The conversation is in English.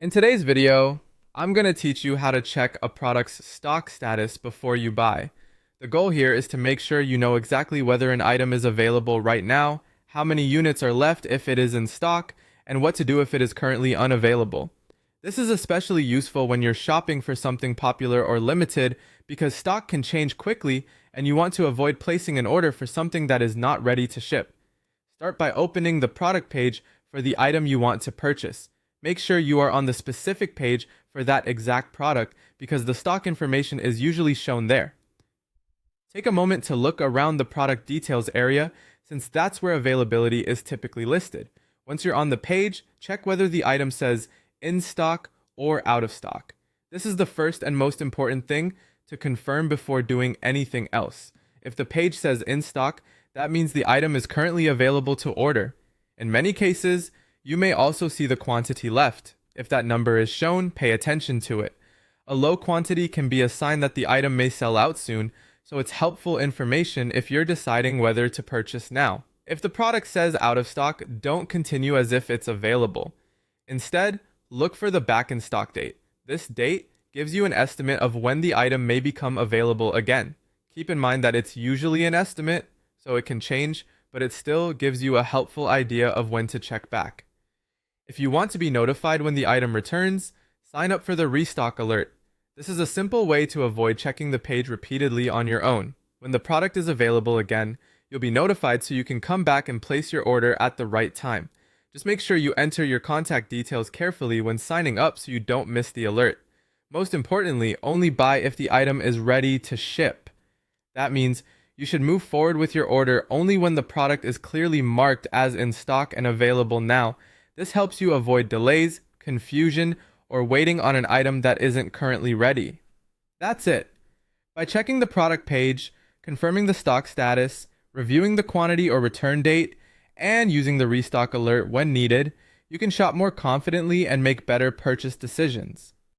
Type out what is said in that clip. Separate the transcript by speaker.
Speaker 1: In today's video, I'm going to teach you how to check a product's stock status before you buy. The goal here is to make sure you know exactly whether an item is available right now, how many units are left if it is in stock, and what to do if it is currently unavailable. This is especially useful when you're shopping for something popular or limited because stock can change quickly and you want to avoid placing an order for something that is not ready to ship. Start by opening the product page for the item you want to purchase. Make sure you are on the specific page for that exact product because the stock information is usually shown there. Take a moment to look around the product details area since that's where availability is typically listed. Once you're on the page, check whether the item says in stock or out of stock. This is the first and most important thing to confirm before doing anything else. If the page says in stock, that means the item is currently available to order. In many cases, you may also see the quantity left. If that number is shown, pay attention to it. A low quantity can be a sign that the item may sell out soon, so it's helpful information if you're deciding whether to purchase now. If the product says out of stock, don't continue as if it's available. Instead, look for the back in stock date. This date gives you an estimate of when the item may become available again. Keep in mind that it's usually an estimate, so it can change, but it still gives you a helpful idea of when to check back. If you want to be notified when the item returns, sign up for the restock alert. This is a simple way to avoid checking the page repeatedly on your own. When the product is available again, you'll be notified so you can come back and place your order at the right time. Just make sure you enter your contact details carefully when signing up so you don't miss the alert. Most importantly, only buy if the item is ready to ship. That means you should move forward with your order only when the product is clearly marked as in stock and available now. This helps you avoid delays, confusion, or waiting on an item that isn't currently ready. That's it. By checking the product page, confirming the stock status, reviewing the quantity or return date, and using the restock alert when needed, you can shop more confidently and make better purchase decisions.